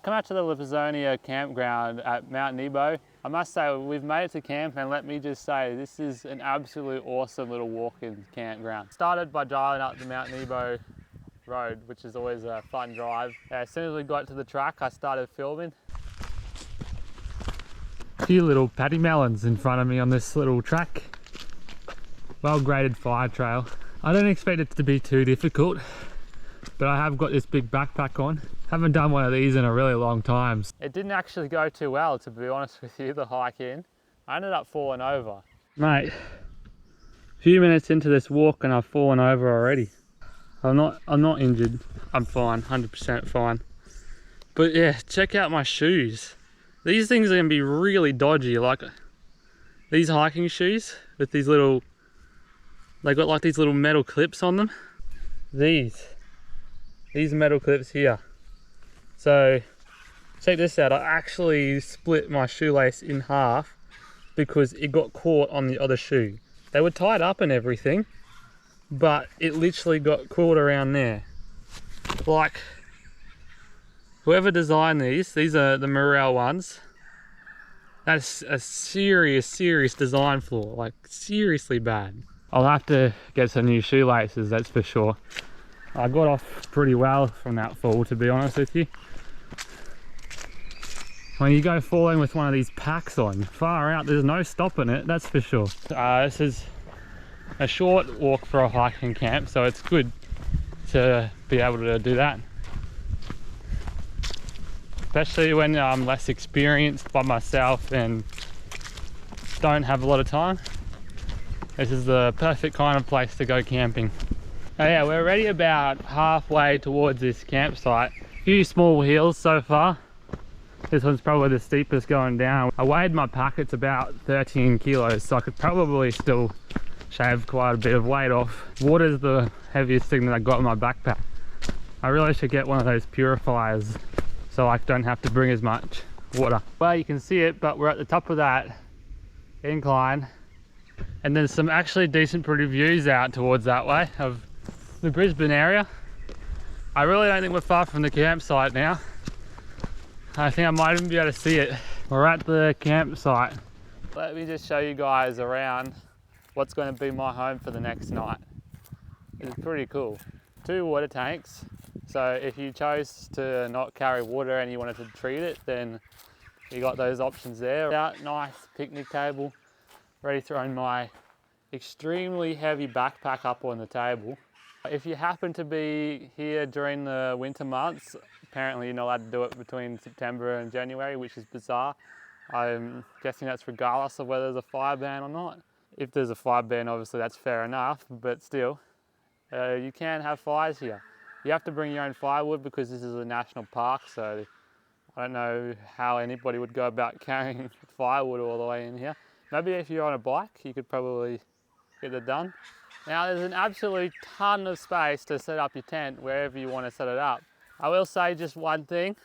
come out to the Lapozonia campground at Mount Nebo. I must say, we've made it to camp, and let me just say, this is an absolute awesome little walk-in campground. Started by driving up the Mount Nebo road, which is always a fun drive. As soon as we got to the track, I started filming. A few little paddy melons in front of me on this little track. Well graded fire trail. I don't expect it to be too difficult, but I have got this big backpack on. Haven't done one of these in a really long time. It didn't actually go too well, to be honest with you, the hike in. I ended up falling over. Mate, a few minutes into this walk and I've fallen over already. I'm not injured. I'm fine, 100% fine. But yeah, check out my shoes. These things are gonna be really dodgy. Like these hiking shoes with these little, they got like these little metal clips on them. These metal clips here. So check this out, I actually split my shoelace in half because it got caught on the other shoe. They were tied up and everything, but it literally got caught around there. Like, whoever designed these are the Morel ones. That's a serious design flaw, like seriously bad. I'll have to get some new shoelaces, that's for sure. I got off pretty well from that fall, to be honest with you. When you go falling with one of these packs on, far out, there's no stopping it, that's for sure. This is a short walk for a hiking camp, so it's good to be able to do that. Especially when I'm less experienced by myself and don't have a lot of time. This is the perfect kind of place to go camping. Oh yeah, we're already about halfway towards this campsite. A few small hills so far. This one's probably the steepest going down. I weighed my pack, it's about 13 kilos, so I could probably still shave quite a bit of weight off. Water's the heaviest thing that I got in my backpack. I really should get one of those purifiers so I don't have to bring as much water. Well, you can see it, but we're at the top of that incline, and there's some actually decent pretty views out towards that way of the Brisbane area. I really don't think we're far from the campsite now. I think I might even be able to see it. We're at the campsite. Let me just show you guys around what's going to be my home for the next night. It's pretty cool. 2 water tanks. So if you chose to not carry water and you wanted to treat it, then you got those options there. Nice picnic table. Ready to throw my extremely heavy backpack up on the table. If you happen to be here during the winter months, apparently you're not allowed to do it between September and January, which is bizarre. I'm guessing that's regardless of whether there's a fire ban or not. If there's a fire ban, obviously that's fair enough, but still, you can have fires here. You have to bring your own firewood because this is a national park, so I don't know how anybody would go about carrying firewood all the way in here. Maybe if you're on a bike, you could probably get it done. Now there's an absolute ton of space to set up your tent wherever you want to set it up. I will say just one thing,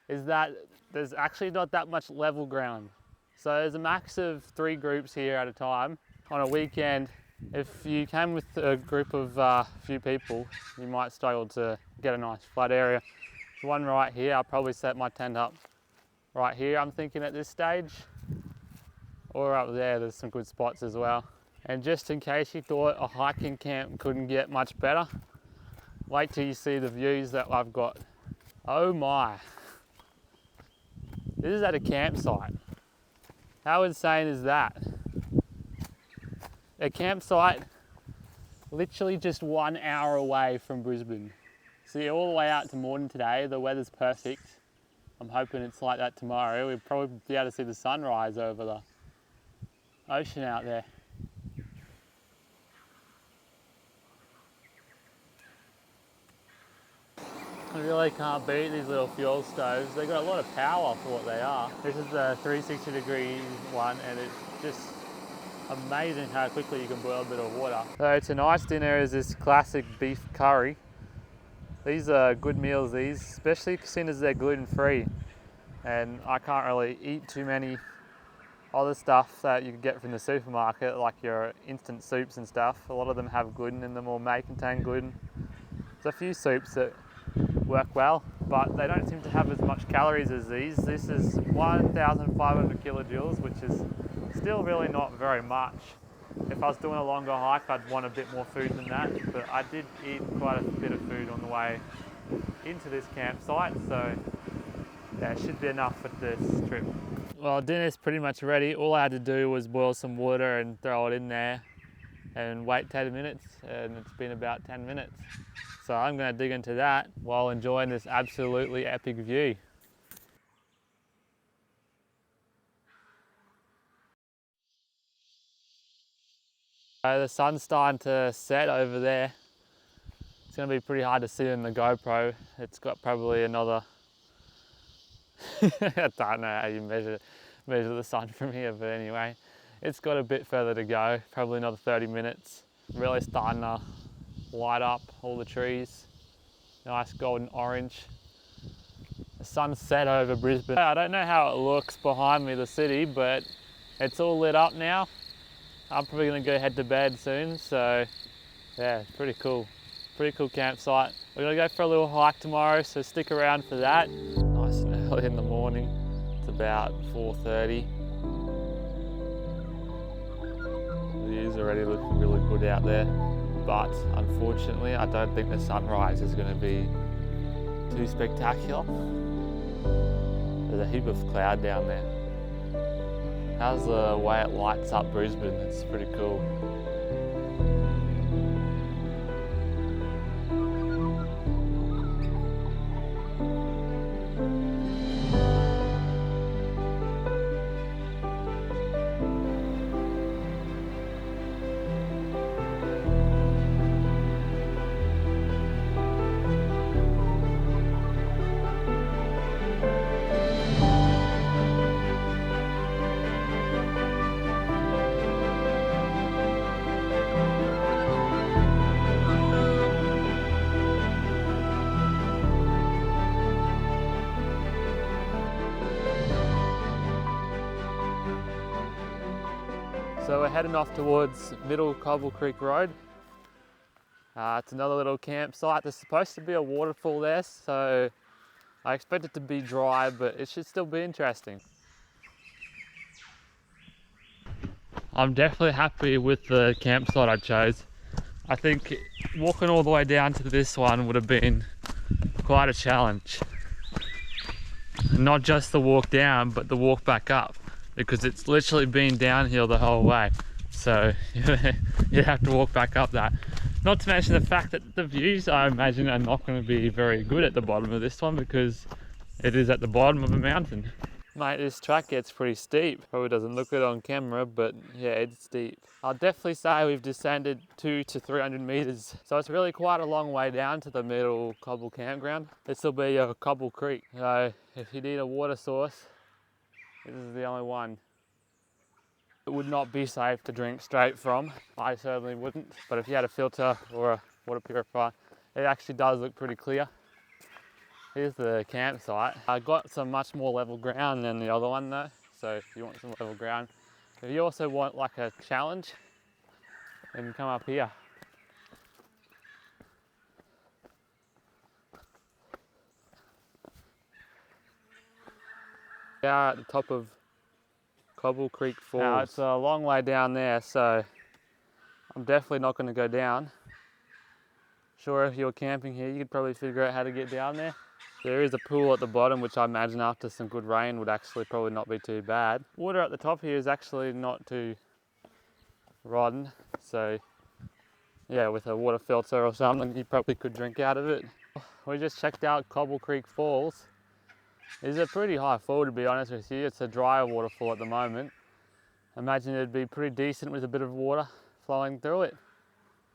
is that there's actually not that much level ground. So there's a max of 3 groups here at a time. On a weekend, if you came with a group of few people, you might struggle to get a nice flat area. There's one right here, I'll probably set my tent up right here, I'm thinking at this stage. Or up there's some good spots as well. And just in case you thought a hiking camp couldn't get much better, wait till you see the views that I've got. Oh my. This is at a campsite. How insane is that? A campsite literally just 1 hour away from Brisbane. So you're all the way out to Moreton today, the weather's perfect. I'm hoping it's like that tomorrow. We'll probably be able to see the sunrise over the ocean out there. I really can't beat these little fuel stoves. They've got a lot of power for what they are. This is the 360-degree one, and it's just amazing how quickly you can boil a bit of water. So tonight's dinner is this classic beef curry. These are good meals, these, especially seeing as they're gluten-free. And I can't really eat too many other stuff that you can get from the supermarket, like your instant soups and stuff. A lot of them have gluten in them or may contain gluten. There's a few soups that work well. but they don't seem to have as much calories as these. This is 1,500 kilojoules, which is still really not very much. If I was doing a longer hike, I'd want a bit more food than that, but I did eat quite a bit of food on the way into this campsite, so yeah, it should be enough for this trip. Well, dinner's pretty much ready. All I had to do was boil some water and throw it in there and wait 10 minutes, and it's been about 10 minutes. So I'm going to dig into that while enjoying this absolutely epic view. So the sun's starting to set over there. It's going to be pretty hard to see in the GoPro. It's got probably another I don't know how you measure the sun from here, but anyway, it's got a bit further to go, probably another 30 minutes. Really starting to light up all the trees. Nice golden orange. The sun's set over Brisbane. I don't know how it looks behind me, the city, but it's all lit up now. I'm probably gonna go head to bed soon, so yeah, it's pretty cool. Pretty cool campsite. We're gonna go for a little hike tomorrow, so stick around for that. Nice and early in the morning. It's about 4:30. The view's already looking really good out there, but unfortunately I don't think the sunrise is going to be too spectacular. There's a heap of cloud down there. How's the way it lights up Brisbane? It's pretty cool. So we're heading off towards Middle Cobble Creek Road. It's another little campsite. There's supposed to be a waterfall there, so I expect it to be dry, but it should still be interesting. I'm definitely happy with the campsite I chose. I think walking all the way down to this one would have been quite a challenge. Not just the walk down, but the walk back up, because it's literally been downhill the whole way. So you have to walk back up that. Not to mention the fact that the views, I imagine, are not going to be very good at the bottom of this one, because it is at the bottom of a mountain. Mate, this track gets pretty steep. Probably doesn't look it on camera, but yeah, it's steep. I'll definitely say we've descended 200 to 300 meters. So it's really quite a long way down to the Middle Cobble campground. This will be a Cobble Creek. So if you need a water source, this is the only one. It would not be safe to drink straight from. I certainly wouldn't, but if you had a filter or a water purifier, it actually does look pretty clear. Here's the campsite. I got some much more level ground than the other one though, so if you want some level ground. If you also want like a challenge, then come up here. We are at the top of Cobble Creek Falls. Now it's a long way down there, so I'm definitely not going to go down. Sure, if you're camping here, you could probably figure out how to get down there. There is a pool at the bottom, which I imagine after some good rain would actually probably not be too bad. Water at the top here is actually not too rotten, so yeah, with a water filter or something, you probably could drink out of it. We just checked out Cobble Creek Falls. It's a pretty high fall, to be honest with you. It's a drier waterfall at the moment. I imagine it'd be pretty decent with a bit of water flowing through it.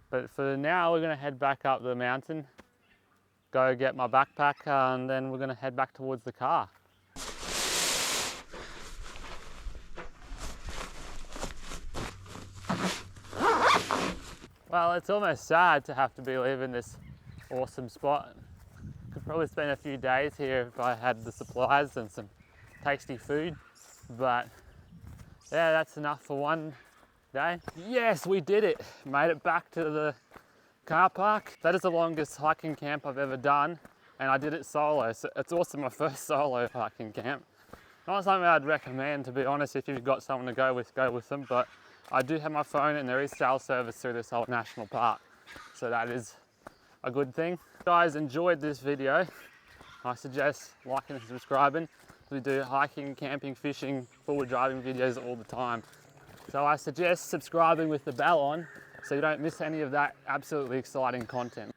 But for now, we're going to head back up the mountain, go get my backpack, and then we're going to head back towards the car. Well, it's almost sad to have to be leaving this awesome spot. Could probably spend a few days here if I had the supplies and some tasty food, but yeah, that's enough for one day. Yes, we did it. Made it back to the car park. That is the longest hiking camp I've ever done. and I did it solo. So it's also my first solo hiking camp. Not something I'd recommend, to be honest. If you've got someone to go with them, but I do have my phone and there is cell service through this whole national park, so that is a good thing. If you guys enjoyed this video, I suggest liking and subscribing. We do hiking, camping, fishing, forward driving videos all the time. So I suggest subscribing with the bell on so you don't miss any of that absolutely exciting content.